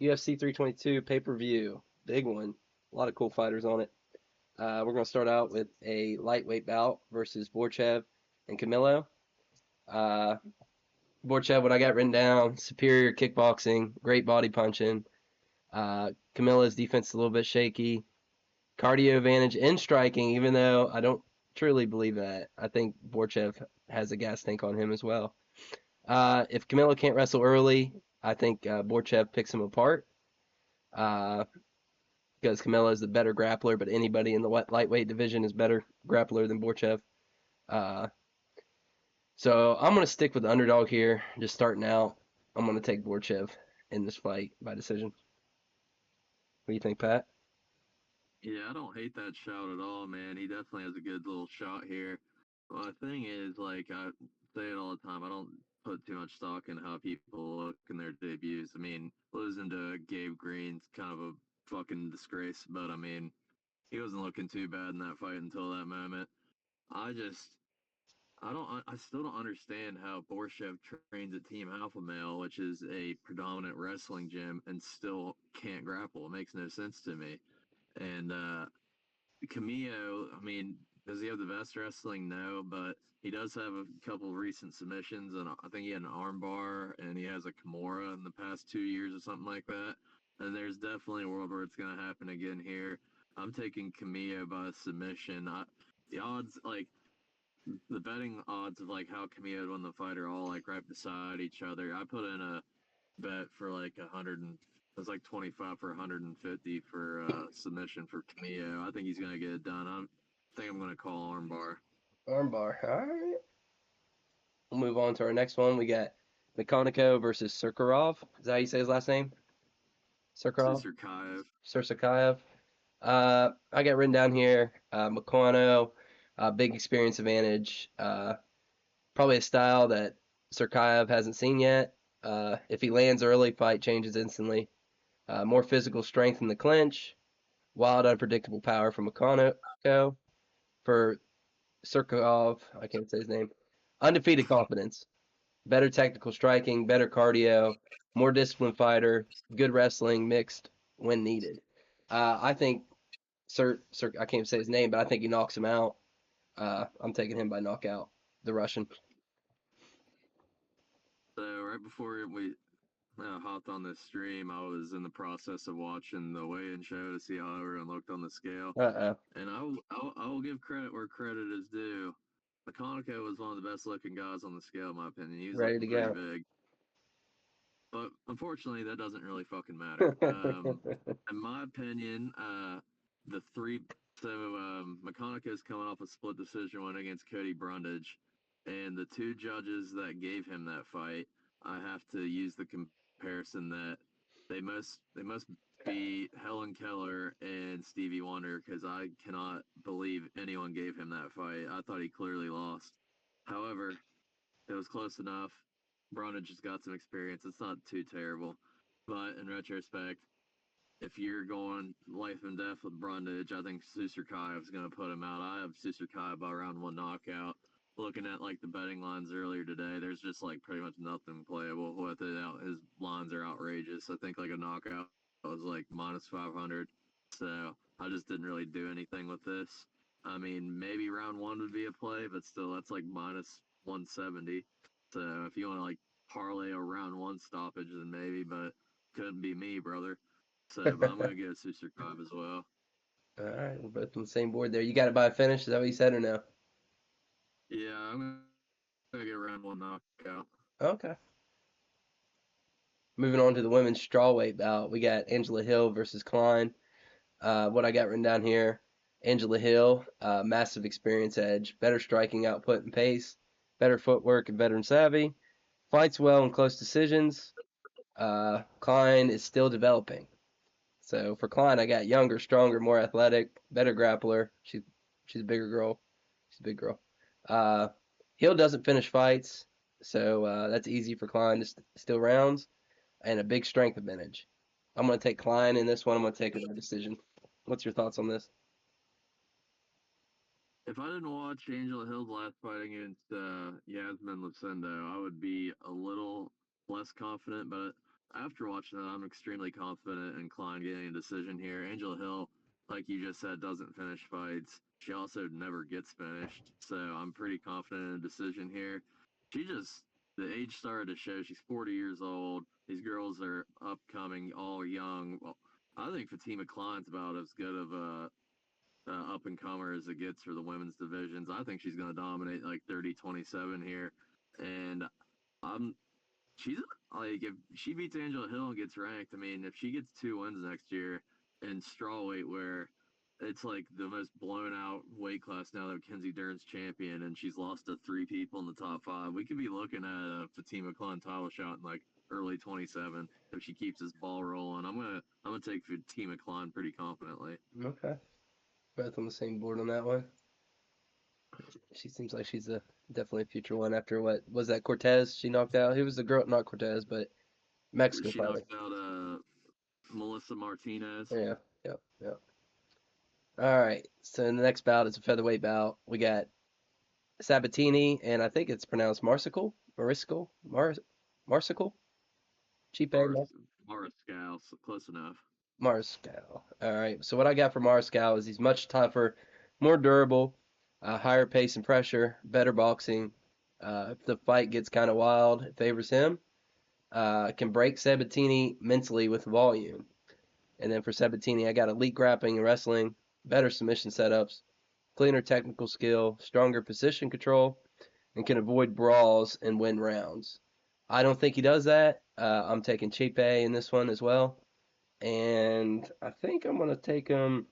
UFC 322 pay-per-view, big one. A lot of cool fighters on it. We're going to start out with a lightweight bout versus Borchev and Camilo. Uh, Borchev, what I got written down, superior kickboxing, great body punching. Camilo's defense is a little bit shaky. Cardio advantage in striking, even though I don't truly believe that. I think Borchev has a gas tank on him as well. If Camilo can't wrestle early, I think Borchev picks him apart. Uh, because Camelo is the better grappler, but anybody in the lightweight division is better grappler than Borchev. Uh, so I'm going to stick with the underdog here, just starting out. I'm going to take Borchev in this fight by decision. What do you think, Pat? Yeah, I don't hate that shout at all, man. He definitely has a good little shot here. Well, the thing is, like I say it all the time, I don't put too much stock in how people look in their debuts. I mean, losing to Gabe Green's kind of a fucking disgrace, but I mean, he wasn't looking too bad in that fight until that moment. I just, I still don't understand how Borshev trains at Team Alpha Male, which is a predominant wrestling gym, and still can't grapple. It makes no sense to me. And Camillo, I mean, does he have the best wrestling? No, but he does have a couple recent submissions, and I think he had an armbar, and he has a Kimura in the past 2 years or something like that. And there's definitely a world where it's going to happen again here. I'm taking Camillo by submission. The odds, like the betting odds of like how Camillo won the fight are all like right beside each other. I put in a bet for like 100 and it was like 25 for 150 for submission for Camillo. I think he's gonna get it done. I think I'm gonna call armbar. Armbar. All right. We'll move on to our next one. We got Mikonico versus Surkarov. Is that how you say his last name? Surkarov? Susur Kaev. Sursakayev. I got written down here. Makano, big experience advantage. Probably a style that Surkayev hasn't seen yet. If he lands early, fight changes instantly. More physical strength in the clinch. Wild, unpredictable power from Makano. For Surkov, I can't say his name. Undefeated confidence. Better technical striking, better cardio, more disciplined fighter, good wrestling mixed when needed. I think Sir, I can't say his name, but I think he knocks him out. I'm taking him by knockout, the Russian. So right before we hopped on this stream, I was in the process of watching the weigh-in show to see how everyone looked on the scale, Uh-oh. and I will give credit where credit is due. McConaughey was one of the best looking guys on the scale, in my opinion. He was Ready looking to pretty go. big. But unfortunately, that doesn't really fucking matter. In my opinion, the three McConaughey is coming off a split decision win against Cody Brundage, and the two judges that gave him that fight, I have to use the comparison that they must be Helen Keller and Stevie Wonder because I cannot believe anyone gave him that fight. I thought he clearly lost. However, it was close enough. Brundage has got some experience. It's not too terrible. But in retrospect, if you're going life and death with Brundage, I think Susurkayev is going to put him out. I have Susurkayev by round one knockout. Looking at like the betting lines earlier today, there's just like pretty much nothing playable with it. His lines are outrageous. I think like a knockout was like minus 500. So I just didn't really do anything with this. I mean, maybe round one would be a play, but still, that's like minus 170. So if you want to like parlay a round one stoppage, then maybe, but couldn't be me, brother. So, but I'm gonna get a Suster Cobb as well. All right, we're both on the same board there. You got it by a finish. Is that what you said or no? Yeah, I'm gonna get round one knockout. Okay. Moving on to the women's strawweight bout, we got Angela Hill versus Klein. What I got written down here: Angela Hill, massive experience edge, better striking output and pace, better footwork and veteran savvy, fights well in close decisions. Klein is still developing. So for Klein, I got younger, stronger, more athletic, better grappler. She's a bigger girl. She's a big girl. Uh, Hill doesn't finish fights, so that's easy for Klein to steal rounds, and a big strength advantage. I'm going to take Klein in this one. I'm going to take a decision. What's your thoughts on this? If I didn't watch Angela Hill's last fight against Yasmin Lucindo, I would be a little less confident. But after watching that, I'm extremely confident in Klein getting a decision here. Angela Hill, like you just said, doesn't finish fights. She also never gets finished, so I'm pretty confident in a decision here. She just the age started to show. She's 40 years old. These girls are upcoming, all young. Well, I think Fatima Klein's about as good of a up and comer as it gets for the women's divisions. I think she's going to dominate like 30-27 here, and I'm she's like if she beats Angela Hill and gets ranked, I mean, if she gets 2 wins next year in strawweight, where it's like the most blown out weight class now that Kenzie Dern's champion, and she's lost to 3 people in the top 5, we could be looking at a Fatima Khan title shot in like early 27 if she keeps this ball rolling. I'm gonna take Fatima Khan pretty confidently. Okay. Both on the same board on that one. She seems like she's a definitely a future one after what was that Cortez she knocked out? Who was the girl? Not Cortez, but Mexican She fighter. knocked out Melissa Martinez. Yeah, yep, yep. All right. So in the next bout is a featherweight bout. We got Sabatini, and I think it's pronounced Marsical, Mariscal, Marsical, Cheap A, Mariscal, so close enough. Mariscal. All right. So what I got for Mariscal is he's much tougher, more durable, higher pace and pressure, better boxing. If the fight gets kind of wild, it favors him. Can break Sabatini mentally with volume. And then for Sabatini, I got elite grappling and wrestling, better submission setups, cleaner technical skill, stronger position control, and can avoid brawls and win rounds. I don't think he does that. I'm taking Cheap A in this one as well. And I think I'm going to take him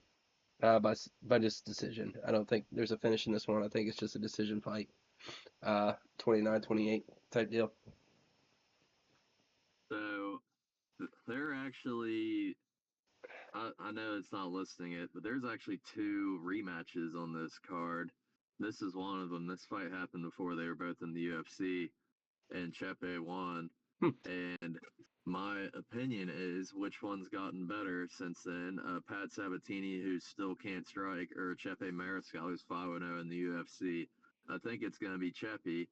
by just decision. I don't think there's a finish in this one. I think it's just a decision fight. 29-28 type deal. So they're actually, I know it's not listing it, but there's actually 2 rematches on this card. This is one of them. This fight happened before they were both in the UFC, and Chepe won. Hmm. And my opinion is which one's gotten better since then. Pat Sabatini, who still can't strike, or Chepe Mariscal, who's 5-0 in the UFC. I think it's going to be Chepe.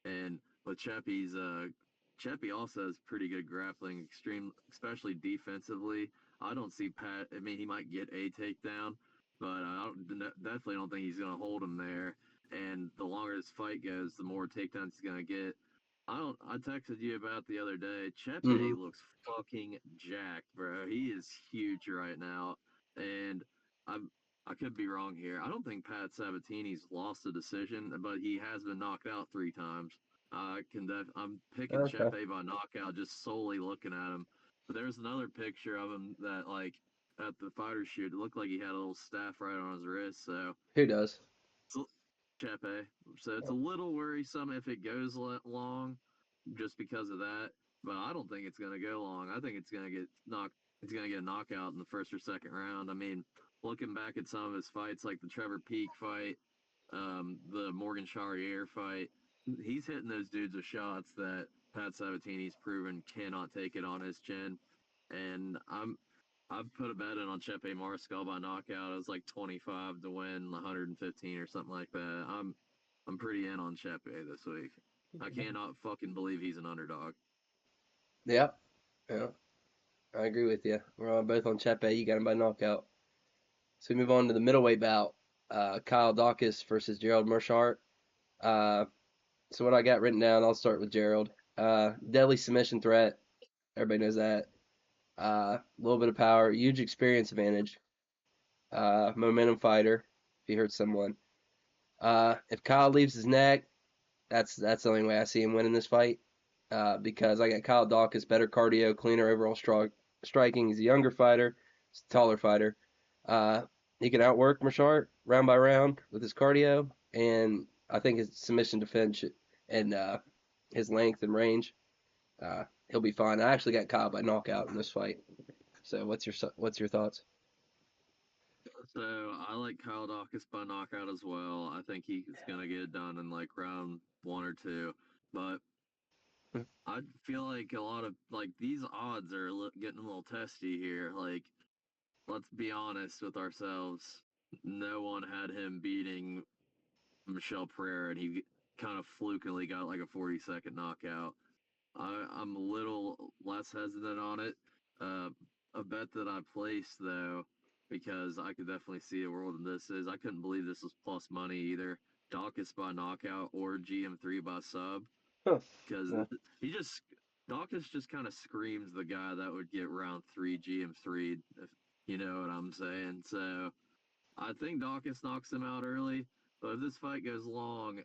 And with Chepe also has pretty good grappling, especially defensively. I don't see Pat. I mean, he might get a takedown, but definitely don't think he's going to hold him there. And the longer this fight goes, the more takedowns he's going to get. I texted you about the other day. Mm-hmm. Chepe looks fucking jacked, bro. He is huge right now, and I'm I could be wrong here. I don't think Pat Sabatini's lost a decision, but he has been knocked out 3 times. I'm picking Okay. Chepe by knockout just solely looking at him. But there's another picture of him that like at the fighter shoot, it looked like he had a little staff right on his wrist. So Who does? Chepe. So it's a little worrisome if it goes long, just because of that. But I don't think it's gonna go long. I think it's gonna get knocked. It's gonna get a knockout in the first or second round. I mean, looking back at some of his fights, like the Trevor Peak fight, the Morgan Charrier fight, he's hitting those dudes with shots that Pat Sabatini's proven cannot take it on his chin. And I've put a bet in on Chepe Mariscal by knockout. It was like 25 to win 115 or something like that. I'm pretty in on Chepe this week. I cannot fucking believe he's an underdog. Yeah. Yeah. I agree with you. We're all both on Chepe. You got him by knockout. So we move on to the middleweight bout. Kyle Dawkins versus Gerald Meerschaert. Uh, so what I got written down, I'll start with Gerald. Deadly submission threat. Everybody knows that. A little bit of power, huge experience advantage. Momentum fighter. If you heard someone. If Kyle leaves his neck, that's the only way I see him winning this fight. Because I got Kyle Dawkins, better cardio, cleaner overall striking. He's a younger fighter, he's a taller fighter. Uh, he can outwork Meerschaert round by round with his cardio, and I think his submission defense and his length and range, he'll be fine. I actually got Kyle by knockout in this fight. So what's your thoughts? So I like Kyle Dawkins by knockout as well. I think he's gonna get it done in like round 1 or 2. But I feel like a lot of like these odds are getting a little testy here. Like, let's be honest with ourselves. No one had him beating Michelle Pereira, and he kind of flukily got like a 40-second knockout. I'm a little less hesitant on it. A bet that I placed though, because I could definitely see a world in this is I couldn't believe this was plus money either. Dawkins by knockout or GM3 by sub, Huh. because Yeah. he just Dawkins just kind of screams the guy that would get round 3 GM3, if you know what I'm saying. So I think Dawkins knocks him out early, but if this fight goes long,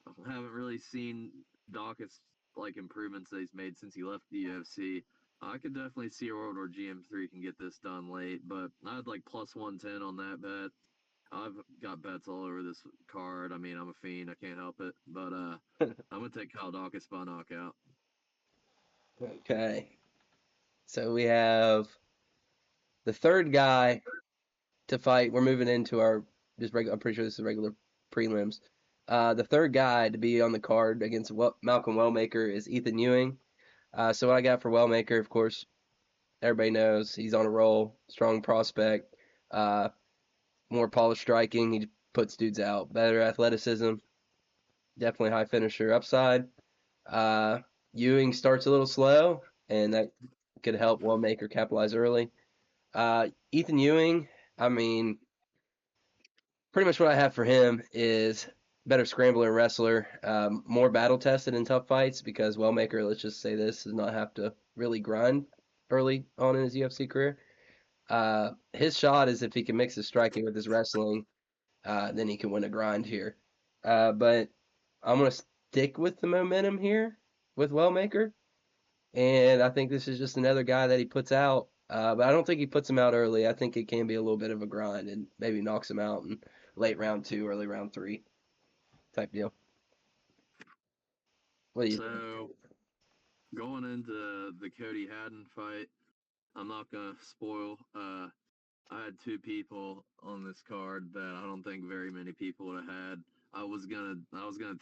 I haven't really seen Dawkins like improvements that he's made since he left the UFC. I could definitely see a world where GM3 can get this done late, but I'd like plus 110 on that bet. I've got bets all over this card. I mean, I'm a fiend. I can't help it. But I'm going to take Kyle Dawkins by knockout. Okay. So we have the third guy to fight. We're moving into our just regular. I'm pretty sure this is regular prelims. The third guy to be on the card against Malcolm Wellmaker is Ethan Ewing. So what I got for Wellmaker, of course, everybody knows he's on a roll, strong prospect, uh, more polished striking. He puts dudes out, better athleticism, definitely high finisher upside. Uh, Ewing starts a little slow, and that could help Wellmaker capitalize early. Ethan Ewing, I mean, pretty much what I have for him is better scrambler and wrestler, more battle tested in tough fights because Wellmaker, let's just say this, does not have to really grind early on in his UFC career. His shot is if he can mix his striking with his wrestling, then he can win a grind here. But I'm going to stick with the momentum here with Wellmaker. And I think this is just another guy that he puts out. But I don't think he puts him out early. I think it can be a little bit of a grind and maybe knocks him out in late round 2, early round 3 type deal. What do you think? So going into the Cody Haddon fight, I'm not going to spoil. I had two people on this card that I don't think very many people would have had. I was gonna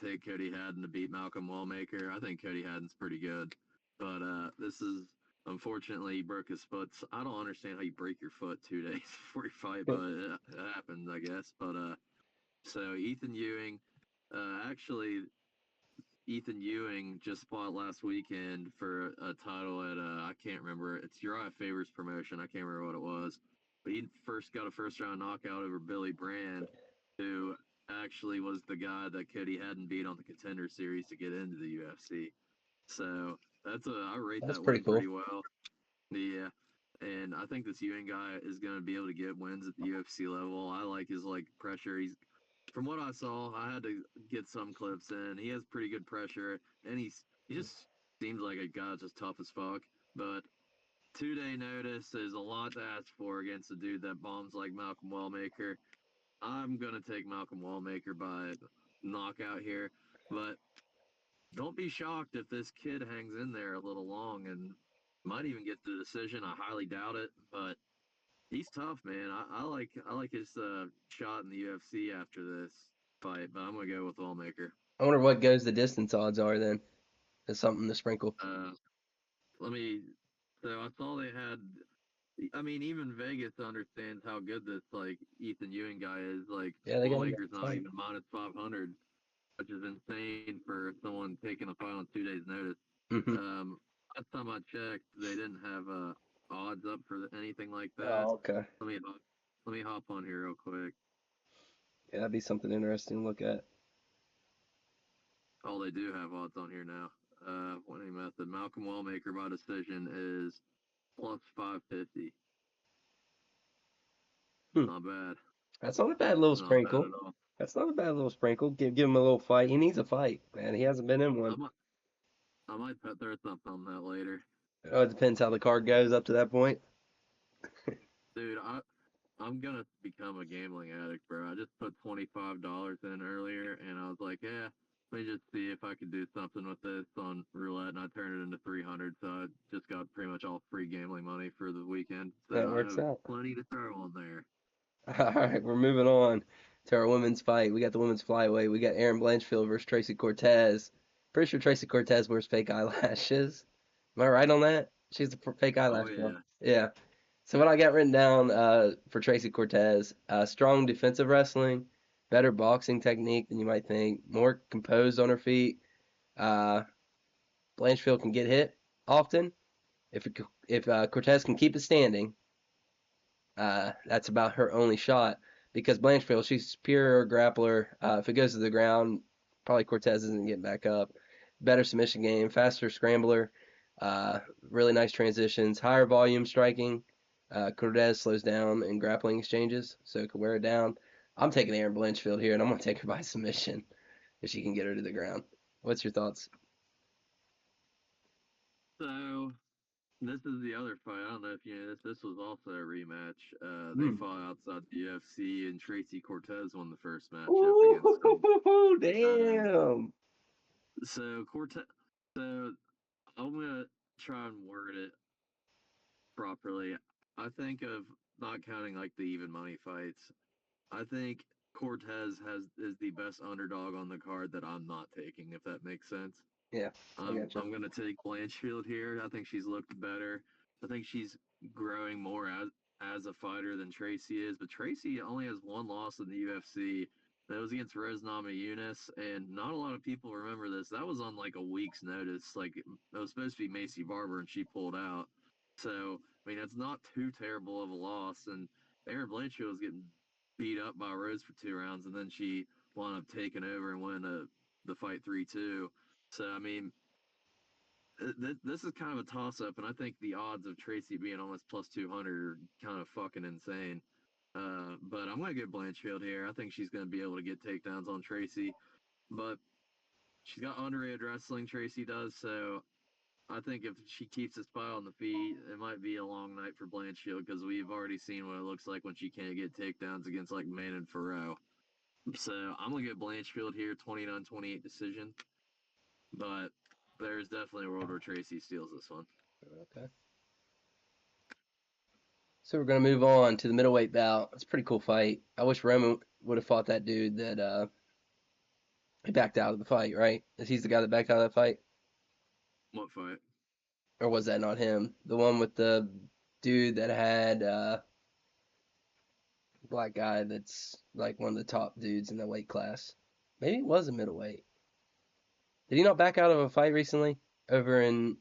take Cody Haddon to beat Malcolm Wellmaker. I think Cody Haddon's pretty good, but this is unfortunately he broke his foot. So I don't understand how you break your foot 2 days before you fight, but it happens, I guess. But so Ethan Ewing, actually Ethan Ewing just fought last weekend for a title at I can't remember. It's Uriah Faber's promotion. I can't remember what it was, but he first got a first round knockout over Billy Brand, who actually was the guy that Cody hadn't beat on the Contender Series to get into the UFC. So I rate That's that pretty win cool. pretty well. Yeah. And I think this Ewing guy is going to be able to get wins at the UFC level. I like his pressure. From what I saw, I had to get some clips in. He has pretty good pressure, and he just seems like a guy that's just tough as fuck. But 2 day notice is a lot to ask for against a dude that bombs like Malcolm Wellmaker. I'm gonna take Malcolm Wellmaker by knockout here, but don't be shocked if this kid hangs in there a little long and might even get the decision. I highly doubt it, but he's tough, man. I like his shot in the UFC after this fight, but I'm gonna go with Wellmaker. I wonder what goes the distance odds are then. That's something to sprinkle. Uh, let me. So I saw they had. I mean, even Vegas understands how good this Ethan Ewing guy is. Like Yeah, they got him Wellmaker's not fight. even minus 500, which is insane for someone taking a fight on 2 days' notice. Hmm. Last time I checked, they didn't have odds up for anything like that. Oh, okay. Let me hop on here real quick. Yeah, that'd be something interesting to look at. Oh, they do have odds on here now. Winning method. Malcolm Wellmaker by decision is plus 550. Hmm. Not bad. That's not a bad little Not bad sprinkle. at all. That's not a bad little sprinkle. Give him a little fight. He needs a fight, man. He hasn't been in I one. might, I might put their thumb on that later. Oh, it depends how the card goes up to that point. Dude, I'm gonna become a gambling addict, bro. I just put $25 in earlier, and I was like, yeah, let me just see if I could do something with this on roulette, and I turned it into 300. So I just got pretty much all free gambling money for the weekend. So That I works have out. plenty to throw on there. All right, we're moving on to our women's fight. We got the women's flyweight. We got Erin Blanchfield versus Tracy Cortez. Pretty sure Tracy Cortez wears fake eyelashes. Am I right on that? She's the fake Oh eyelash girl. yeah. Yeah. So what I got written down for Tracy Cortez, strong defensive wrestling, better boxing technique than you might think, more composed on her feet. Uh, Blanchfield can get hit, often. If Cortez can keep it standing, that's about her only shot because Blanchfield, she's pure grappler. If it goes to the ground, probably Cortez isn't getting back up. Better submission game, faster scrambler, uh, really nice transitions, higher volume striking. Cortez slows down in grappling exchanges, so it could wear it down. I'm taking Aaron Blanchfield here, and I'm going to take her by submission if she can get her to the ground. What's your thoughts? So this is the other fight. I don't know if you know this. This was also a rematch. They Hmm. fought outside the UFC, and Tracy Cortez won the first matchup against them. Ooh, Um, damn. so Cortez. So I'm gonna try and word it properly. I think of not counting like the even money fights. I think Cortez is the best underdog on the card that I'm not taking, if that makes sense. Yeah, I gotcha. I'm gonna take Blanchfield here. I think she's looked better. I think she's growing more as a fighter than Tracy is. But Tracy only has one loss in the UFC. That was against Rose Namajunas, and not a lot of people remember this. That was on like a week's notice. Like it was supposed to be Macy Barber, and she pulled out. So I mean, it's not too terrible of a loss. And Erin Blanchfield was getting beat up by Rose for 2 rounds, and then she wound up taking over and winning the fight 3-2. So I mean, this is kind of a toss up, and I think the odds of Tracy being almost plus 200 are kind of fucking insane. But I'm going to get Blanchfield here. I think she's going to be able to get takedowns on Tracy, but she's got underrated wrestling, Tracy does, so I think if she keeps this spot on the feet, it might be a long night for Blanchfield because we've already seen what it looks like when she can't get takedowns against like Manon Farrow. So I'm going to get Blanchfield here, 29-28 decision, but there's definitely a world where Tracy steals this one. Okay. So we're gonna move on to the middleweight bout. It's a pretty cool fight. I wish Roman would have fought that dude that he backed out of the fight, right? Is he's the guy that backed out of that fight? What fight? Or was that not him? The one with the dude that had black guy that's like one of the top dudes in the weight class. Maybe it was a middleweight. Did he not back out of a fight recently? Over in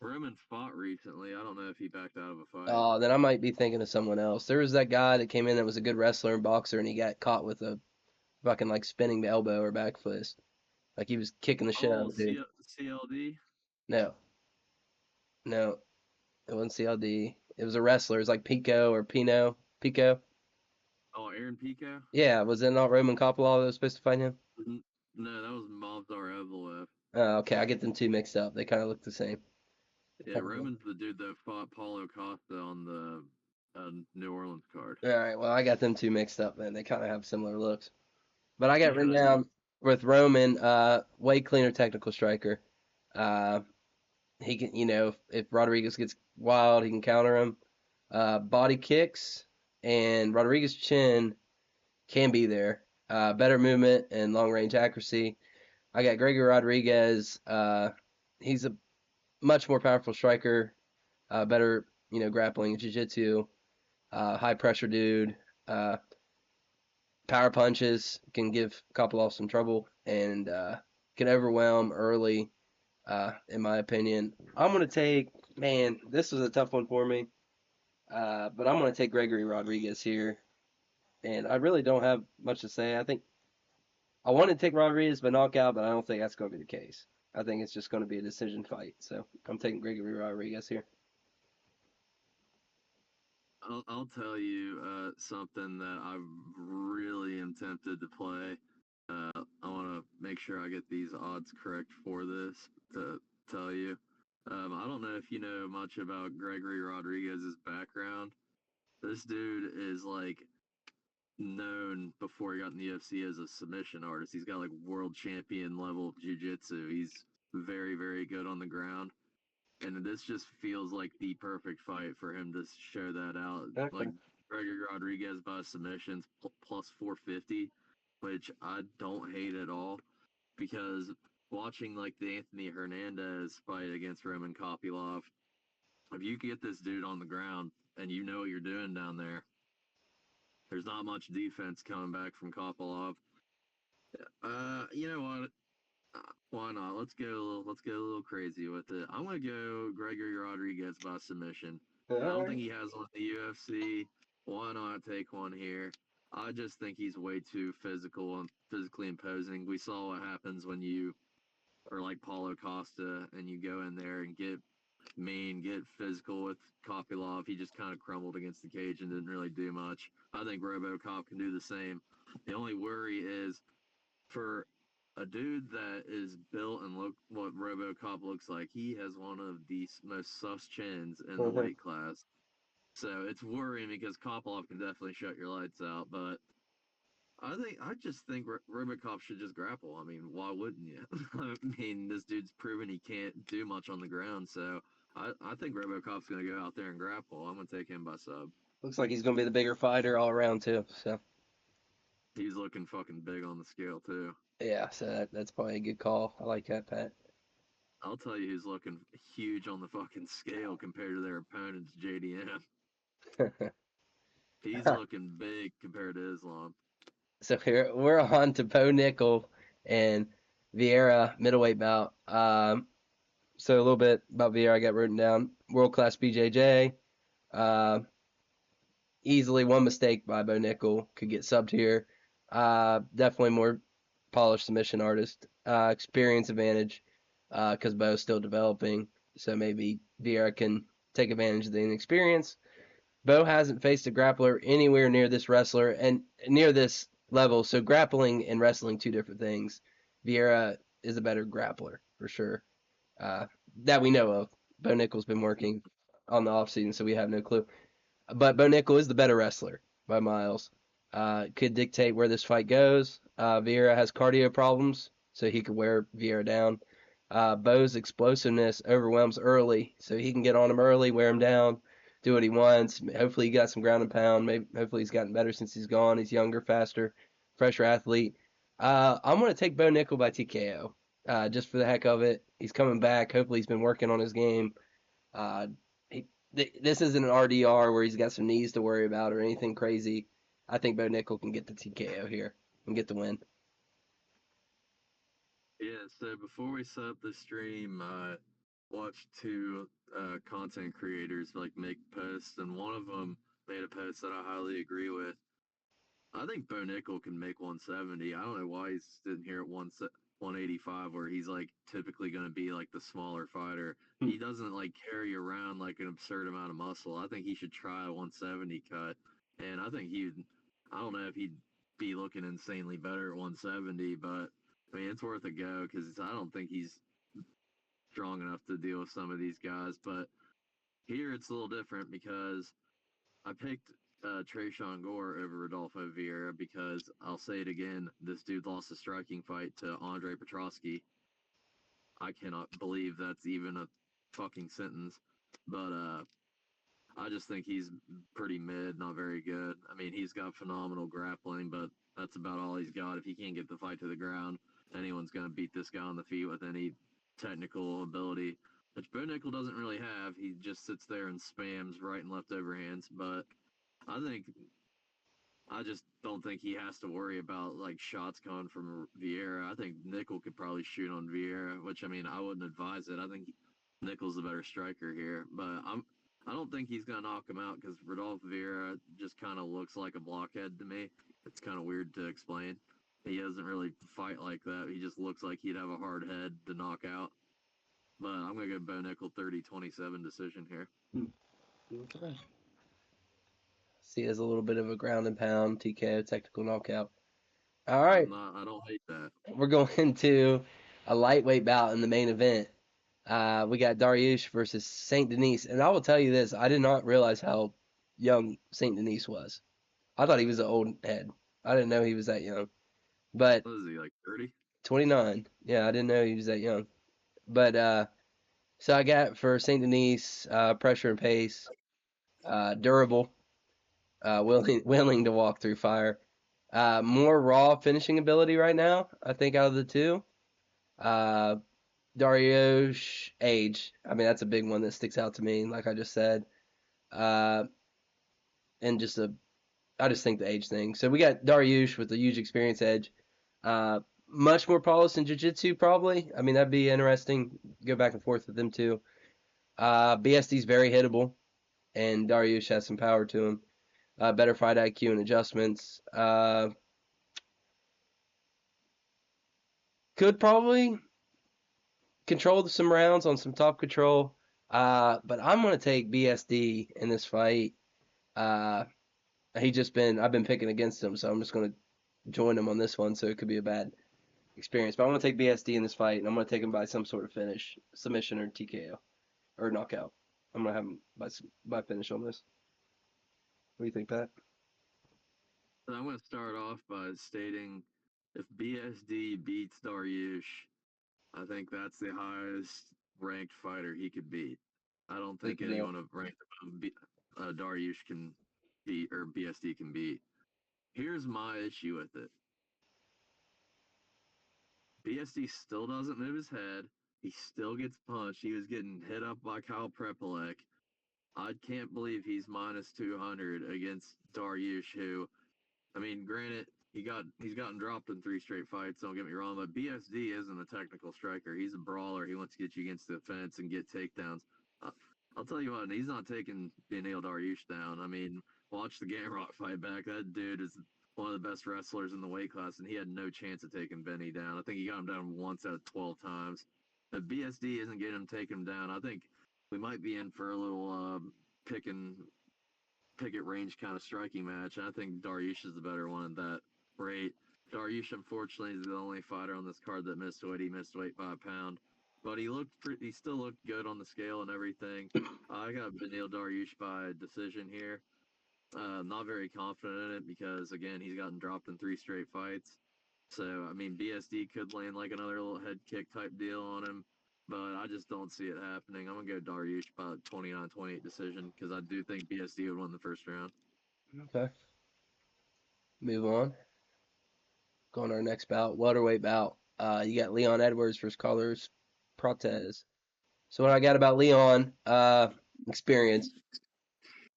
Roman fought recently. I don't know if he backed out of a fight. oh, then I might be thinking of someone else. There was that guy that came in that was a good wrestler and boxer, and he got caught with a fucking like spinning elbow or back fist. Like he was kicking the shit out Oh, of the dude. CLD? No, no, it wasn't CLD. It was a wrestler. It was like Pico or Pino. Pico. Oh, Aaron Pico? Yeah, was it not Roman Kopilov that was supposed to fight him? No, that was Movsar Evloev. Oh, okay, I get them two mixed up. They kind of look the same. Yeah, Roman's the dude that fought Paulo Costa on the New Orleans card. All right, well, I got them two mixed up, man. They kind of have similar looks. But I got Yeah, written they do. down with Roman, way cleaner technical striker. Uh, he can, if Rodriguez gets wild, he can counter him. Body kicks and Rodriguez's chin can be there. Better movement and long range accuracy. I got Gregory Rodriguez. He's a much more powerful striker. Better, grappling and jiu-jitsu. High pressure dude. Uh, Power punches can give Kopylov some trouble and can overwhelm early. In my opinion, I'm gonna take. Man, this was a tough one for me. But I'm gonna take Gregory Rodriguez here, and I really don't have much to say. I think I want to take Rodriguez by knockout, but I don't think that's going to be the case. I think it's just going to be a decision fight. So I'm taking Gregory Rodriguez here. I'll tell you something that I really am tempted to play. I want to make sure I get these odds correct for this to tell you. I don't know if you know much about Gregory Rodriguez's background. This dude is like known before he got in the UFC as a submission artist. He's got like world champion level jiu-jitsu. He's very, very good on the ground. And this just feels like the perfect fight for him to show that out. Okay. Like Gregory Rodriguez by submissions plus 450, which I don't hate at all because watching like the Anthony Hernandez fight against Roman Kopylov, if you get this dude on the ground and you know what you're doing down there, there's not much defense coming back from Kopylov. You know what? Why not? Let's go a little crazy with it. I'm gonna go Gregory Rodriguez by submission. All I don't think right. he has one in the UFC. Why not take one here? I just think he's way too physical and physically imposing. We saw what happens when you are like Paulo Costa and you go in there and get mean, get physical with Kopylov. He just kind of crumbled against the cage and didn't really do much. I think RoboCop can do the same. The only worry is for a dude that is built and look what RoboCop looks like. He has one of the most sus chins in the weight class. So it's worrying because Kopylov can definitely shut your lights out, but I just think RoboCop should just grapple. I mean, why wouldn't you? I mean, this dude's proven he can't do much on the ground, so I think RoboCop's gonna go out there and grapple. I'm gonna take him by sub. Looks like he's gonna be the bigger fighter all around too. So He's looking fucking big on the scale too. yeah, so that's probably a good call. I like that, Pat. I'll tell you who's looking huge on the fucking scale compared to their opponents, JDM. He's looking big compared to Islam. So here we're on to Bo Nickel and Vieira middleweight bout. So a little bit about Vieira I got written down. World class BJJ. Uh, Easily one mistake by Bo Nickel could get subbed here. Definitely more polished submission artist. Experience advantage because Bo's still developing. So maybe Vieira can take advantage of the inexperience. Bo hasn't faced a grappler anywhere near this wrestler and near this level. So grappling and wrestling, two different things. Vieira is a better grappler for sure. That we know of. Bo Nickel's been working on the offseason, so we have no clue. But Bo Nickel is the better wrestler by miles. Could dictate where this fight goes. Vieira has cardio problems, so he could wear Vieira down. Bo's explosiveness overwhelms early, so he can get on him early, wear him down, do what he wants. Hopefully, he got some ground and pound. Maybe, hopefully, he's gotten better since he's gone. He's younger, faster, fresher athlete. I'm going to take Bo Nickel by TKO, just for the heck of it. He's coming back. Hopefully, he's been working on his game. Uh, he, this isn't an RDR where he's got some knees to worry about or anything crazy. I think Bo Nickel can get the TKO here and get the win. Yeah, so before we set up the stream, I watched two content creators like make posts, and one of them made a post that I highly agree with. I think Bo Nickel can make 170. I don't know why he's sitting here at 185, where he's like typically going to be like the smaller fighter. He doesn't like carry around like an absurd amount of muscle. I think he should try a 170 cut, and I think I don't know if he'd be looking insanely better at 170, but I mean it's worth a go because I don't think he's strong enough to deal with some of these guys. But here it's a little different because I picked Trayshawn Gore over Rodolfo Vieira because I'll say it again. This dude lost a striking fight to Andre Petrosky. I cannot believe that's even a fucking sentence. But I just think he's pretty mid, not very good. I mean, he's got phenomenal grappling, but that's about all he's got. If he can't get the fight to the ground, anyone's going to beat this guy on the feet with any technical ability, which Bo Nickel doesn't really have. He just sits there and spams right and left overhands. But I think I just don't think he has to worry about like shots coming from Vieira. I think Nickel could probably shoot on Vieira, which I mean I wouldn't advise it. I think Nickel's the better striker here, but I don't think he's gonna knock him out because Rodolfo Vieira just kind of looks like a blockhead to me. It's kind of weird to explain. He doesn't really fight like that. He just looks like he'd have a hard head to knock out. But I'm gonna go Bo Nickel 30-27 decision here. Okay. See, as a little bit of a ground and pound TKO technical knockout. All right, I don't hate that. we're going into a lightweight bout in the main event. We got Dariush versus Saint Denis, and I will tell you this: I did not realize how young Saint Denis was. I thought he was an old head. I didn't know he was that young. But What is he like 30? 29, yeah, I didn't know he was that young. But so I got for Saint Denis, pressure and pace, durable, willing to walk through fire. More raw finishing ability right now, I think, out of the two. Uh, Dariush, age. I mean, that's a big one that sticks out to me, like I just said. Uh, and I just think the age thing. So we got Dariush with a huge experience edge. Uh, much more polished in jiu-jitsu, probably. I mean, that'd be interesting. Go back and forth with them too. BSD's very hittable, and Dariush has some power to him. Better fight IQ and adjustments. Could probably control some rounds on some top control. But I'm gonna take BSD in this fight. Uh, I've been picking against him, so I'm just gonna join him on this one. So it could be a bad experience. But I'm gonna take BSD in this fight, and I'm gonna take him by some sort of finish, submission or TKO or knockout. I'm gonna have him by finish on this. What do you think, Pat? So I'm going to start off by stating if BSD beats Dariush, I think that's the highest ranked fighter he could beat. I don't Good think to know. anyone of ranked Dariush can beat or BSD can beat. Here's my issue with it. BSD still doesn't move his head. He still gets punched. He was getting hit up by Kyle Prepolek. I can't believe he's minus 200 against Dariush, who, I mean, granted, he's gotten dropped in 3 straight fights. Don't get me wrong, but BSD isn't a technical striker. He's a brawler. He wants to get you against the fence and get takedowns. Uh, I'll tell you what, he's not taking Beneil Dariush down. I mean, watch the Gamrot fight back. That dude is one of the best wrestlers in the weight class, and he had no chance of taking Benny down. I think he got him down once out of 12 times. If BSD isn't getting him taking him down, I think we might be in for a little picking picket range kind of striking match. I think Dariush is the better one at that rate. Dariush, unfortunately, is the only fighter on this card that missed weight. He missed weight by a pound, but he still looked good on the scale and everything. I got Beneil Dariush by decision here. Not very confident in it because again he's gotten dropped in 3 straight fights. So I mean BSD could land like another little head kick type deal on him, but I just don't see it happening. I'm gonna go Dariush by 29-28 decision because I do think BSD would win the first round. Okay. Move on. Go on our next bout, welterweight bout. You got Leon Edwards versus Carlos Prates. So what I got about Leon, experience,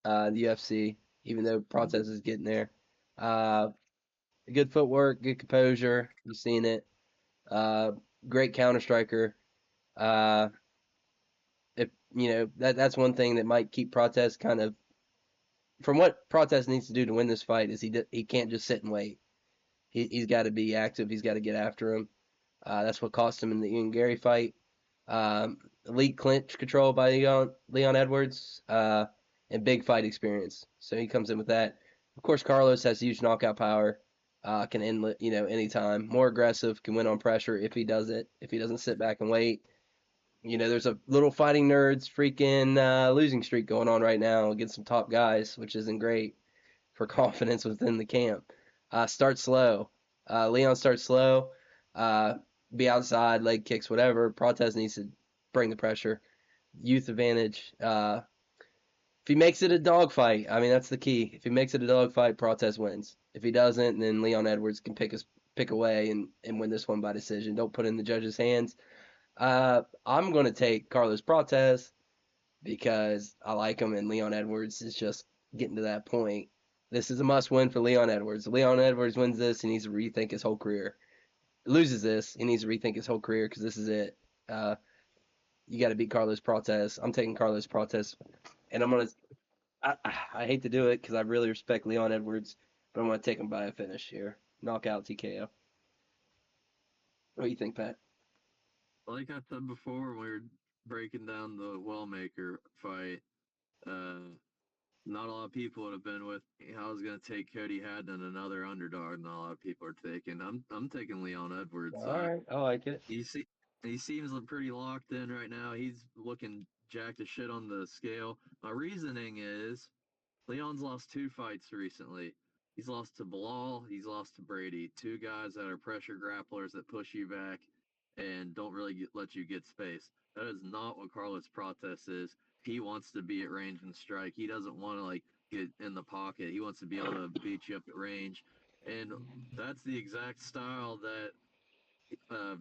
the UFC, even though Prates is getting there. Uh, Good footwork, good composure. You've seen it. Uh, Great counter striker. Uh, if you know that's one thing that might keep Prates kind of from what Prates needs to do to win this fight is he can't just sit and wait. He's got to be active. He's got to get after him. That's what cost him in the Ian Gary fight. Elite clinch control by Leon Edwards, and big fight experience. So he comes in with that. Of course, Carlos has huge knockout power. Can end anytime. More aggressive. Can win on pressure if he does it. If he doesn't sit back and wait. There's a little fighting nerds freaking losing streak going on right now against some top guys, which isn't great for confidence within the camp. Start slow. Leon starts slow. Uh, be outside, leg kicks, whatever. Prates needs to bring the pressure. Youth advantage. If he makes it a dogfight, I mean that's the key. If he makes it a dogfight, Prates wins. If he doesn't, then Leon Edwards can pick away and win this one by decision. Don't put it in the judge's hands. I'm going to take Carlos Prates because I like him, and Leon Edwards is just getting to that point. This is a must win for Leon Edwards. If Leon Edwards wins this, he needs to rethink his whole career. Loses this, he needs to rethink his whole career because this is it. Uh, you got to beat Carlos Prates. I'm taking Carlos Prates, and I'm gonna. I hate to do it because I really respect Leon Edwards, but I'm gonna take him by a finish here, knockout TKO. What do you think, Pat? Like I said before, when we were breaking down the Wellmaker fight, uh, not a lot of people would have been with me. I was gonna take Cody Haddon, another underdog. Not a lot of people are taking. I'm taking Leon Edwards. All right, I like it. He see, he seems pretty locked in right now. He's looking jacked as shit on the scale. My reasoning is Leon's lost 2 fights recently. He's lost to Bilal. He's lost to Brady. 2 guys that are pressure grapplers that push you back and don't really let you get space. That is not what Carlos Prates is. He wants to be at range and strike. He doesn't want to get in the pocket. He wants to be able to beat you up at range, and that's the exact style that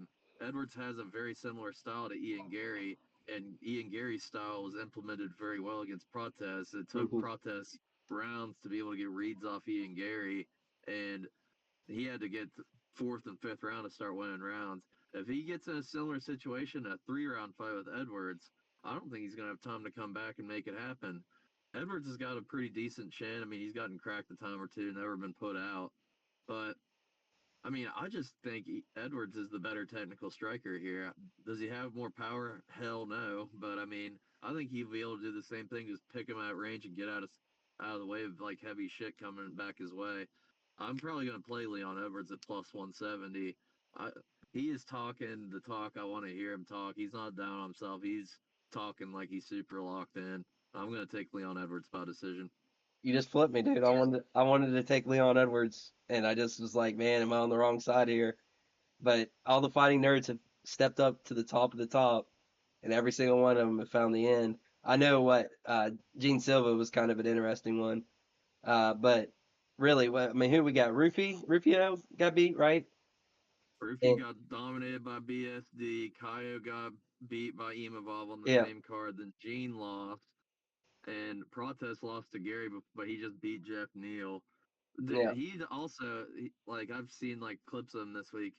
Edwards has a very similar style to Ian Gary, and Ian Gary's style was implemented very well against Prates. It took Mm-hmm. Prates rounds to be able to get reads off Ian Gary, and he had to get fourth and fifth round to start winning rounds. If he gets in a similar situation, a 3-round fight with Edwards, I don't think he's going to have time to come back and make it happen. Edwards has got a pretty decent chin. I mean, he's gotten cracked a time or two, never been put out. But, I mean, I just think Edwards is the better technical striker here. Does he have more power? Hell no. But, I mean, I think he'll be able to do the same thing, just pick him at range and get out of the way of, like, heavy shit coming back his way. I'm probably going to play Leon Edwards at plus 170. He is talking the talk I want to hear him talk. He's not down on himself. He's talking like he's super locked in. I'm going to take Leon Edwards by decision. You just flipped me, dude. I wanted to take Leon Edwards, and I just was like, man, am I on the wrong side here? But all the fighting nerds have stepped up to the top of the top, and every single one of them have found the end. I know what Gene Silva was kind of an interesting one, but really, I mean, who we got? Rufio got beat, right? Rufy And got dominated by BSD. Kaio got beat by Imavov on the yeah, same card. Then Gene lost. And Protest lost to Gary, but he just beat Jeff Neal. yeah. He also, like, I've seen, like, clips of him this week.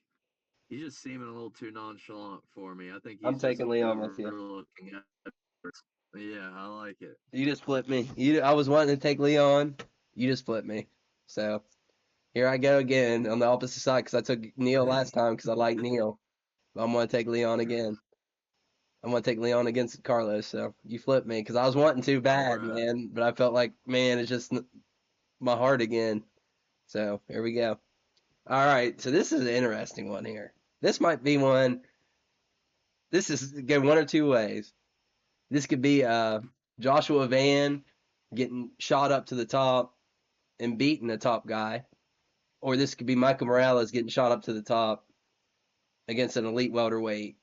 He's just seeming a little too nonchalant for me. I think I'm he's just taking Leon with you. overlooking it. Yeah, I like it. You just flipped me. I was wanting to take Leon. You just flipped me. So here I go again on the opposite side because I took Neil last time because I like Neil. I'm going to take Leon again. I'm going to take Leon against Carlos. So you flipped me because I was wanting to All bad, right. man. But I felt like, man, it's just my heart again. So here we go. All right. So this is an interesting one here. This might be one. This is go one or two ways. This could be Joshua Van getting shot up to the top and beating the top guy, or this could be Michael Morales getting shot up to the top against an elite welterweight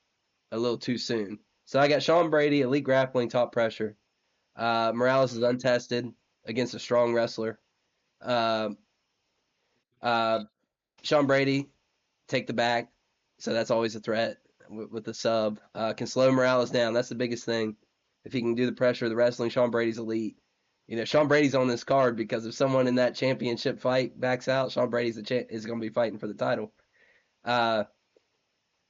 a little too soon. So I got Sean Brady, elite grappling, top pressure. Morales is untested against a strong wrestler. Uh, uh, Sean Brady, take the back. So that's always a threat with the sub. Can slow Morales down. That's the biggest thing. If he can do the pressure of the wrestling, Sean Brady's elite. You know, Sean Brady's on this card because if someone in that championship fight backs out, Sean Brady's is going to be fighting for the title. Uh,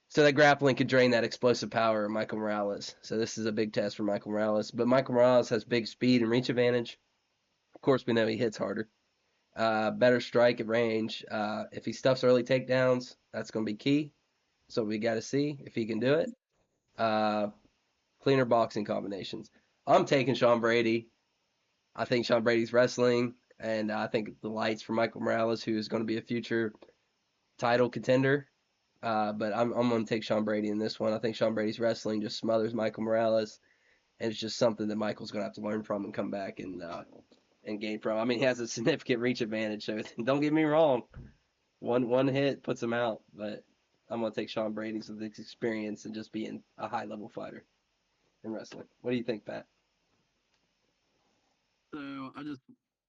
so that grappling could drain that explosive power of Michael Morales. So this is a big test for Michael Morales. But Michael Morales has big speed and reach advantage. Of course, we know he hits harder. Better strike at range. If he stuffs early takedowns, that's going to be key. So we got to see if he can do it. Uh, Cleaner boxing combinations. I'm taking Sean Brady. I think Sean Brady's wrestling, and I think the lights for Michael Morales, who is going to be a future title contender. But I'm going to take Sean Brady in this one. I think Sean Brady's wrestling just smothers Michael Morales, and it's just something that Michael's going to have to learn from and come back and gain from. I mean, he has a significant reach advantage, so don't get me wrong. One hit puts him out, but I'm going to take Sean Brady's with his experience and just being a high level fighter in wrestling. What do you think, Pat? So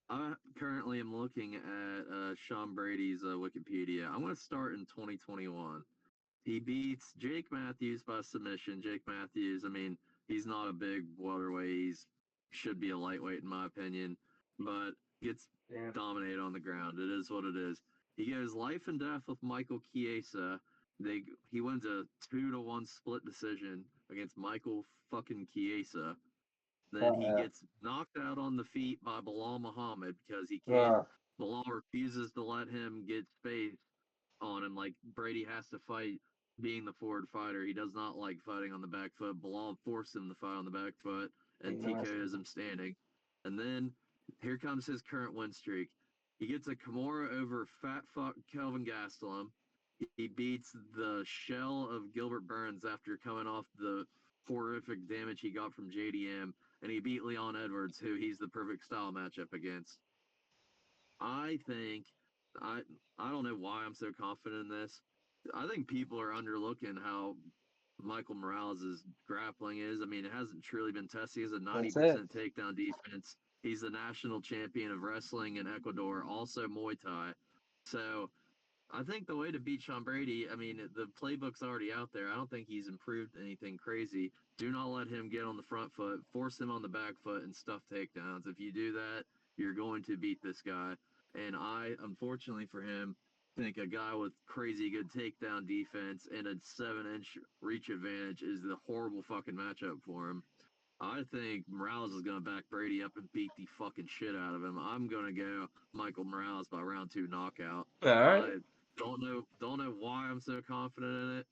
I currently am looking at Sean Brady's Wikipedia. I'm going to start in 2021. He beats Jake Matthews by submission. Jake Matthews, I mean, he's not a big welterweight. He's should be a lightweight in my opinion, but gets Yeah. dominated on the ground. It is what it is. He goes life and death with Michael Chiesa. He wins a 2-1 split decision against Michael fucking Chiesa. Then he Uh, gets knocked out on the feet by Bilal Muhammad because he can't. uh, Bilal refuses to let him get space on him. Like Brady has to fight being the forward fighter. He does not like fighting on the back foot. Bilal forced him to fight on the back foot, and TKOs him standing. And then here comes his current win streak. He gets a Kimura over fat fuck Kelvin Gastelum. He beats the shell of Gilbert Burns after coming off the horrific damage he got from JDM, and he beat Leon Edwards, who he's the perfect style matchup against. I think I I don't know why I'm so confident in this. I think people are underlooking how Michael Morales' grappling is. I mean, it hasn't truly been tested. He has a that's it. 90% takedown defense. He's the national champion of wrestling in Ecuador, also Muay Thai. So I think the way to beat Sean Brady, I mean, the playbook's already out there. I don't think he's improved anything crazy. Do not let him get on the front foot, force him on the back foot, and stuff takedowns. If you do that, you're going to beat this guy. And unfortunately for him, think a guy with crazy good takedown defense and a 7-inch reach advantage is the horrible fucking matchup for him. I think Morales is going to back Brady up and beat the fucking shit out of him. I'm going to go Michael Morales by round 2 knockout. All right. I don't know why I'm so confident in it.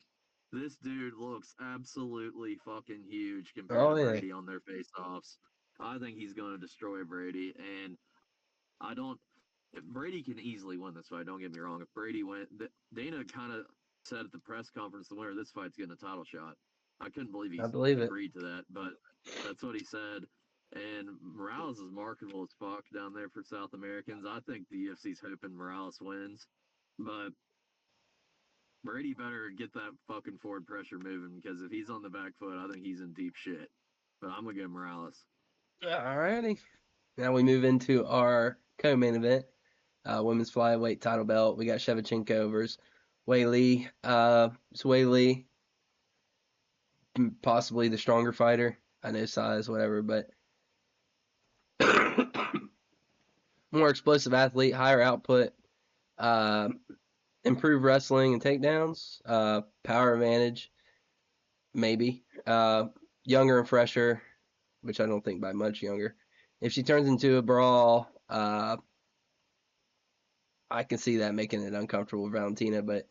This dude looks absolutely fucking huge compared Oh to yeah. Brady on their face-offs. I think he's going to destroy Brady, and I don't. Brady can easily win this fight. Don't get me wrong. If Brady went, Dana kind of said at the press conference, the winner of this fight's getting a title shot. I couldn't believe he I believe it. agreed to that, but that's what he said. And Morales is marketable as fuck down there for South Americans. I think the UFC's hoping Morales wins, but Brady better get that fucking forward pressure moving because if he's on the back foot, I think he's in deep shit. But I'm gonna go Morales. All righty. Now we move into our co-main event, women's flyweight title belt. We got Shevchenko versus Wei Li. It's Wei Li, possibly the stronger fighter. I know size, whatever, but more explosive athlete, higher output, uh, improved wrestling and takedowns, power advantage, maybe. Younger and fresher, which I don't think by much younger. If she turns into a brawl, I can see that making it uncomfortable with Valentina. But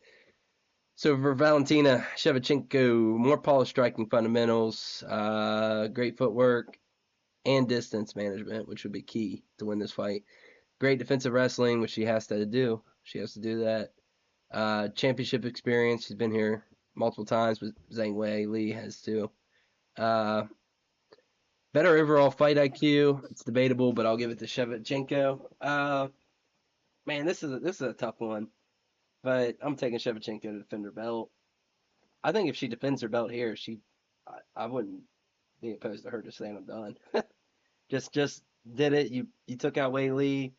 so for Valentina Shevchenko, more polished striking fundamentals, great footwork, and distance management, which would be key to win this fight. Great defensive wrestling, which she has to do. She has to do that. Championship experience. She's been here multiple times with Zhang Wei. Li has too. Uh, Better overall fight IQ. It's debatable, but I'll give it to Shevchenko. Man, this is a tough one, but I'm taking Shevchenko to defend her belt. I think if she defends her belt here, I wouldn't be opposed to her just saying I'm done. Just did it. You took out Wei Li.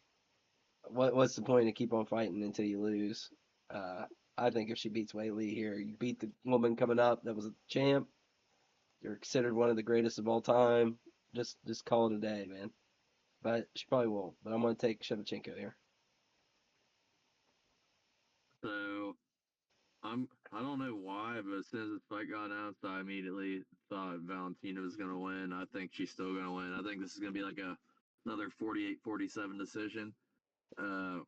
What's the point of keep on fighting until you lose? Uh, I think if she beats Wei Li here, you beat the woman coming up that was a champ. You're considered one of the greatest of all time. Just call it a day, man. But she probably won't. But I'm gonna take Shevchenko here. So I don't know why, but as soon as this fight got announced, I immediately thought Valentina was gonna win. I think she's still gonna win. I think this is gonna be like another 48-47 decision. Uh,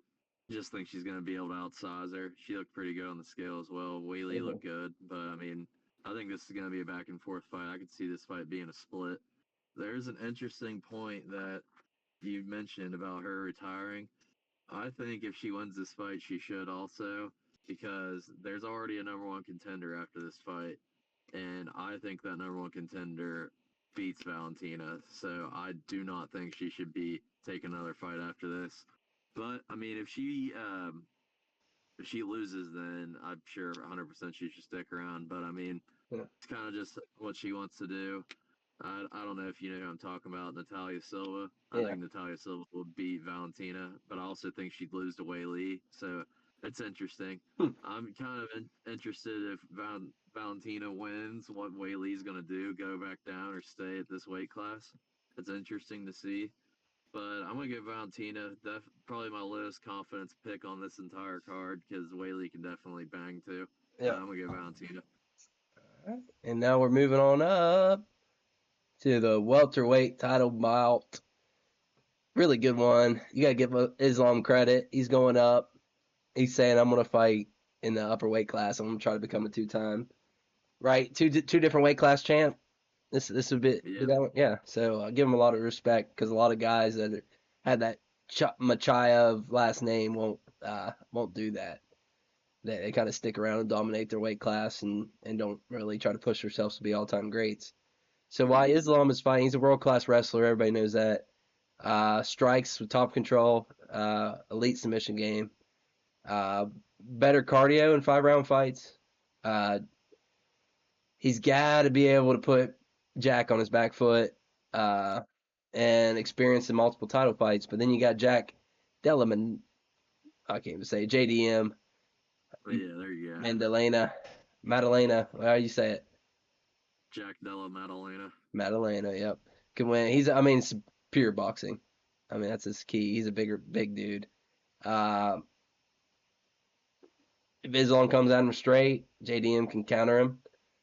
just think she's gonna be able to outsize her. She looked pretty good on the scale as well. Whaley Mhm. looked good, but I mean, I think this is gonna be a back and forth fight. I could see this fight being a split. There's an interesting point that you mentioned about her retiring. I think if she wins this fight, she should also, because there's already a number one contender after this fight, and I think that number one contender beats Valentina. So I do not think she should be taking another fight after this. But I mean, if she loses, then I'm sure 100% she should stick around. But I mean, Yeah. it's kind of just what she wants to do. I don't know if you know who I'm talking about, Natalia Silva. I Yeah. think Natalia Silva will beat Valentina, but I also think she'd lose to Wei Li. So it's interesting. Hmm. I'm kind of interested if Valentina wins, what Wei Li's going to do, go back down or stay at this weight class. It's interesting to see. But I'm going to give Valentina probably my lowest confidence pick on this entire card because Wei Li can definitely bang too. But Yeah. I'm going to give Valentina. And now we're moving on up to the welterweight title bout. Really good one. You gotta give Islam credit. He's going up. He's saying I'm gonna fight in the upper weight class. I'm gonna try to become a two-time, right? Two different weight class champ. This would be Yep. that one. Yeah. So I give him a lot of respect because a lot of guys that had that Machayev last name won't do that. They kind of stick around and dominate their weight class and don't really try to push themselves to be all-time greats. So why Islam is fighting, he's a world-class wrestler. Everybody knows that. Strikes with top control, elite submission game, better cardio in 5-round fights. Uh, he's got to be able to put Jack on his back foot uh, and experience in multiple title fights. But then you got Jack Della I can't even say it, JDM, But yeah, there you go. Maddalena, how do you say it? Jack Della Maddalena. Maddalena, yep. Can win. It's pure boxing. I mean, that's his key. He's a big dude. Uh, If Islam comes at him straight, JDM can counter him.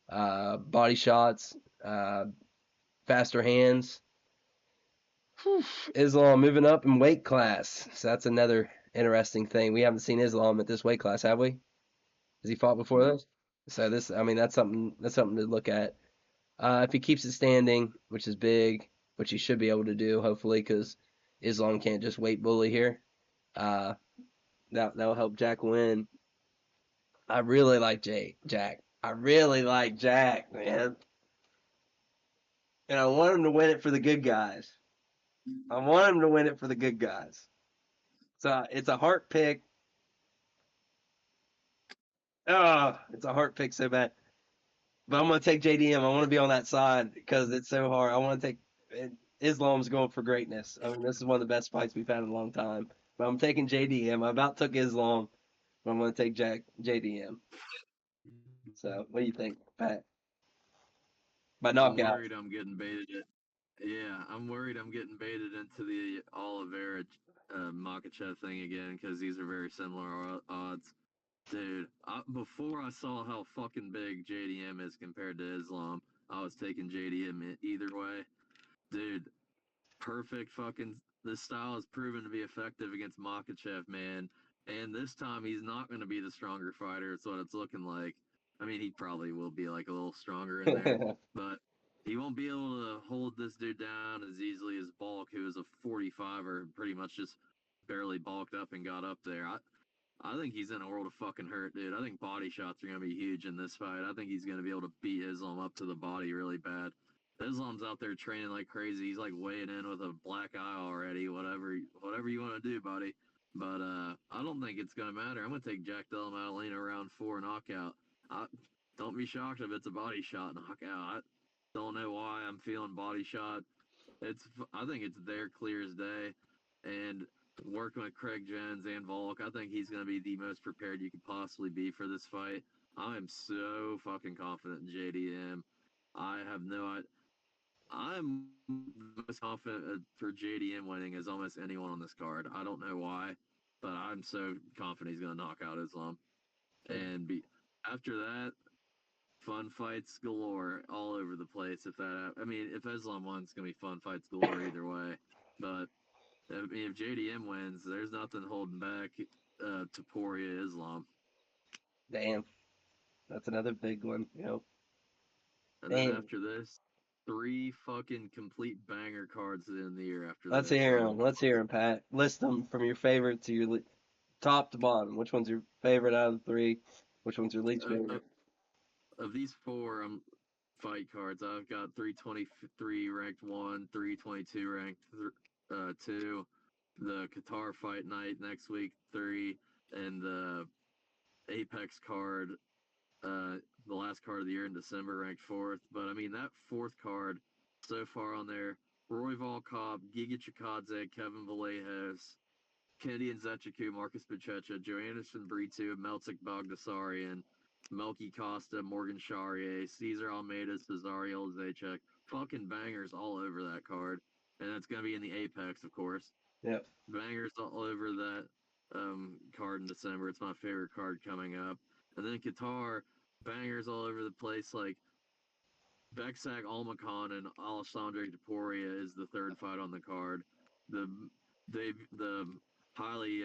Body shots, faster hands. Whew. Islam moving up in weight class. So that's another interesting thing. We haven't seen Islam at this weight class, have we? Has he fought before Nope. this? So this, I mean, that's something to look at. If he keeps it standing, which is big, which he should be able to do, hopefully, because Islam can't just weight bully here. Uh, that'll help Jack win. I really like Jack. I really like Jack, man. And I want him to win it for the good guys. I want him to win it for the good guys. So it's a heart pick. Oh, it's a heart pick so bad. But I'm gonna take JDM. I want to be on that side because it's so hard. I want to take Islam's going for greatness. I mean, this is one of the best fights we've had in a long time. But I'm taking JDM. I about took Islam, but I'm gonna take JDM. So what do you think, Pat? By I'm knockout. worried I'm getting baited. Yeah, I'm worried I'm getting baited into the Oliveira Makhachev thing again because these are very similar odds. Dude, before I saw how fucking big JDM is compared to Islam, I was taking JDM either way. Dude, perfect fucking. This style has proven to be effective against Makhachev, man. And this time he's not going to be the stronger fighter. It's what it's looking like. I mean, he probably will be like a little stronger in there, but he won't be able to hold this dude down as easily as Bulk, who is a 45er, pretty much just barely bulked up and got up there. I think he's in a world of fucking hurt, dude. I think body shots are going to be huge in this fight. I think he's going to be able to beat Islam up to the body really bad. Islam's out there training like crazy. He's like weighing in with a black eye already. Whatever you want to do, buddy. But I don't think it's going to matter. I'm going to take Jack Della Maddalena round 4 knockout. Don't be shocked if it's a body shot knockout. I don't know why I'm feeling body shot. I think it's there clear as day. And working with Craig Jones and Volk, I think he's going to be the most prepared you could possibly be for this fight. I am so fucking confident in JDM. I have no. I'm most confident for JDM winning as almost anyone on this card. I don't know why, but I'm so confident he's going to knock out Islam. And after that, fun fights galore all over the place. I mean, if Islam wins, it's going to be fun fights galore either way. But I mean, if JDM wins, there's nothing holding back Taporia Islam. Damn, that's another big one. And then Damn. after this, 3 fucking complete banger cards in the year after Let's this. hear them. Let's hear them, Pat. List them from your favorite to your top to bottom. Which one's your favorite out of the three? Which one's your least Of, of, favorite? of these 4 fight cards, I've got 323 ranked 1, 322 ranked 2, the Qatar fight night next week 3, and the Apex card, the last card of the year in December, ranked 4th. But I mean, that 4th card so far on there: Roy Volkov, Giga Chikadze, Kevin Vallejos, Kennedy Nzechukwu, Marcus Pachecha, Joanderson Brito, Meltic Bogdasarian, Melky Costa, Morgan Charrier, Cesar Almeida, Cesario Zaychek. Fucking bangers all over that card. And that's going to be in the Apex, of course. Yep. Bangers all over that card in December. It's my favorite card coming up. And then Qatar, bangers all over the place. Like Beksak Almakhan and Alessandro Taporia is the 3rd fight on the card. The highly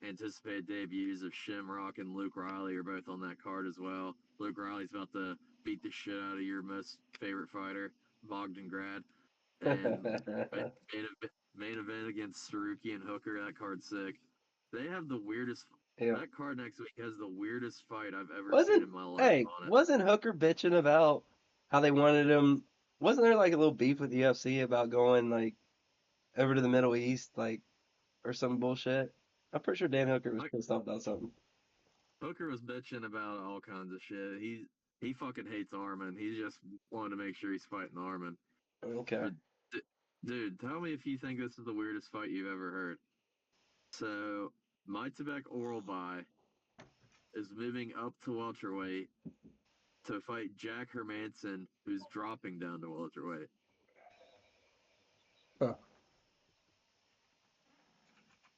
anticipated debuts of Shamrock and Luke Riley are both on that card as well. Luke Riley's about to beat the shit out of your most favorite fighter, Bogdangrad. And main event against Saruki and Hooker. That card's sick. They have the weirdest. Yeah. That card next week has the weirdest fight I've ever seen Wasn't in my life hey, on it. wasn't Hooker bitching about how they wanted him? Wasn't there like a little beef with the UFC about going like over to the Middle East, like or some bullshit? I'm pretty sure Dan Hooker was Like pissed off about something. Hooker was bitching about all kinds of shit. He fucking hates Armin. He just wanted to make sure he's fighting Armin. Okay. But dude, tell me if you think this is the weirdest fight you've ever heard. So my Tibet Oral By is moving up to welterweight to fight Jack Hermanson, who's dropping down to welterweight. Huh.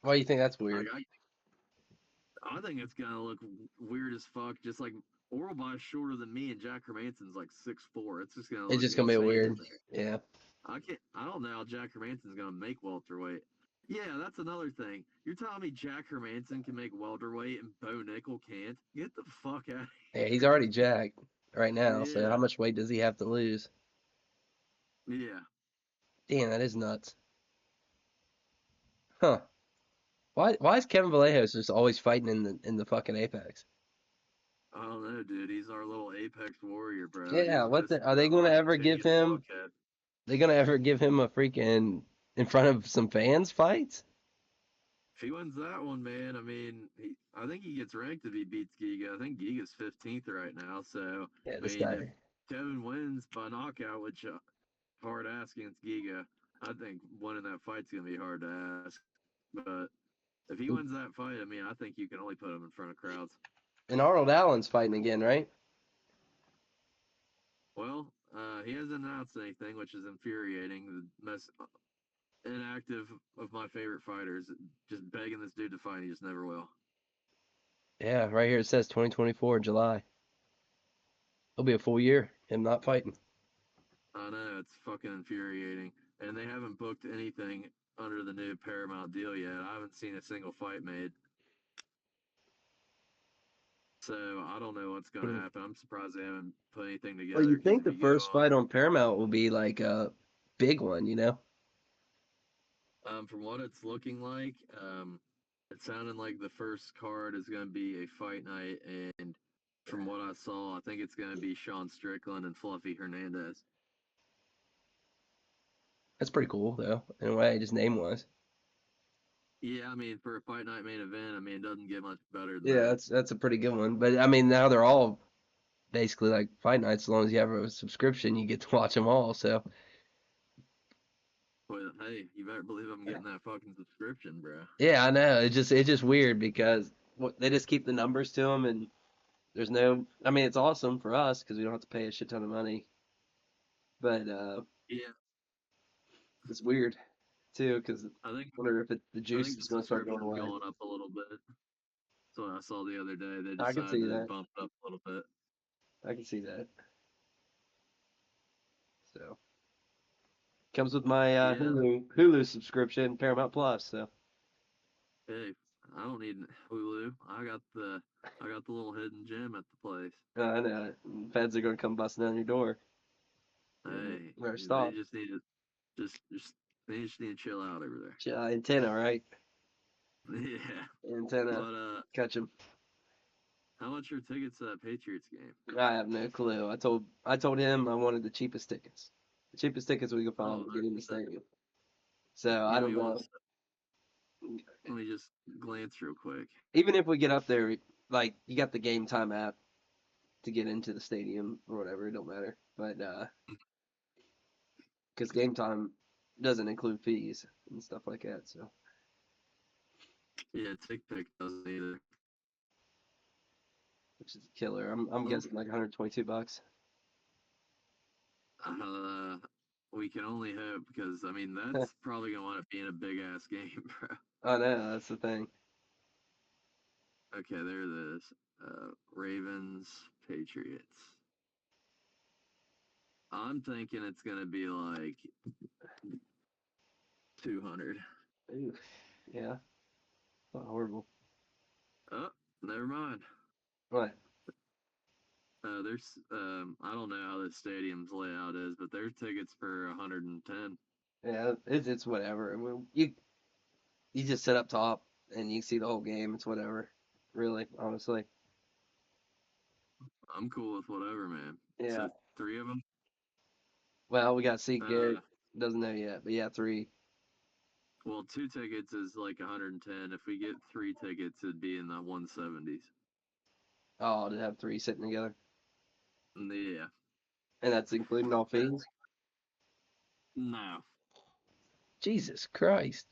Why do you think that's Like weird? I think it's gonna look weird as fuck. Just like Orlbai's shorter than me, and Jack Hermansson's like 6'4". It's just gonna It's look just gonna be insane in weird. there. Yeah. I don't know how Jack Hermansson's gonna make welterweight. Yeah, that's another thing. You're telling me Jack Hermansson can make welterweight and Bo Nickel can't? Get the fuck out of Yeah, he's already jacked right now, so here. how much weight does he have to lose? Yeah. Damn, that is nuts. Huh. Why is Kevin Vallejos just always fighting in the fucking Apex? I don't know, dude. He's our little apex warrior, bro. Yeah, He's what just the are a they gonna ever give Argentinian him fuckhead. they gonna ever give him a freaking in front of some fans fight? If he wins that one, man, I mean, I think he gets ranked if he beats Giga. I think Giga's 15th right now. So, Yeah, I this mean, if guy. Kevin wins by knockout, which hard ass against Giga, I think winning that fight's gonna be hard to ask. But if he wins that fight, I mean, I think you can only put him in front of crowds. And Arnold Allen's fighting again, right? Well, he hasn't announced anything, which is infuriating. The most inactive of my favorite fighters, just begging this dude to fight, he just never will. Yeah, right here it says 2024 July. It'll be a full year him not fighting. I know, it's fucking infuriating. And they haven't booked anything under the new Paramount deal yet. I haven't seen a single fight made. So I don't know what's going to happen. I'm surprised they haven't put anything Well, together you because think if the you go first fight on Paramount will be like a big one, you know? from what it's looking like, it sounded like the first card is going to be a fight night. And from what I saw, I think it's going to be Sean Strickland and Fluffy Hernandez. That's pretty cool though, in a way, just name wise. Yeah, I mean, for a fight night main event, I mean, it doesn't get much better than Yeah, that. that's a pretty good one. But I mean, now they're all basically like fight nights. As long as you have a subscription, you get to watch them all. So But hey, you better believe I'm getting that fucking subscription, bro. yeah, I know. It's just weird because they just keep the numbers to them, and there's no. I mean, it's awesome for us because we don't have to pay a shit ton of money. But Yeah, it's weird too because I I think wonder if the I juice think the is going to start going subscription's away. going up a little bit. That's what I saw the other day. They I can decided see to that. bump it up a little bit. I can see that. So comes with my Yeah, Hulu subscription, Paramount Plus. So hey, I don't need Hulu. I got the little hidden gem at the place. I know feds are going to come busting down your door. Hey, Better they stop. just need to just they just need to chill out over there. Antenna, right? Yeah, Antenna. but Catch him. how much are tickets to that Patriots game? I have no clue. I told him I wanted the cheapest tickets. The cheapest tickets we could find Oh, to get in the 100%. stadium. So I Give don't me one. know. Let me just glance real quick. Even if we get up there, like you got the game time app to get into the stadium or whatever, it don't matter. But because game time doesn't include fees and stuff like that, so Yeah, TickPick doesn't either. which is a killer. I'm Well, guessing like 122 bucks. uh, we can only hope because I mean that's probably gonna wind up being a big ass game, bro. I know that's the thing. Okay, there it is. Ravens, Patriots. I'm thinking it's gonna be like 200. Ooh, yeah, not horrible. Oh, never mind. What? There's I don't know how the stadium's layout is, but there's tickets for 110. Yeah, it's whatever. I mean, you just sit up top and you see the whole game. It's whatever, really, honestly. I'm cool with whatever, man. Yeah. So three of them. Well, we got to see Garrett. Uh, Doesn't know yet, but yeah, three. well, two tickets is like 110. If we get three tickets, it'd be in the 170s. Oh, to have three sitting together, Yeah. and that's including all fees. No. Jesus Christ.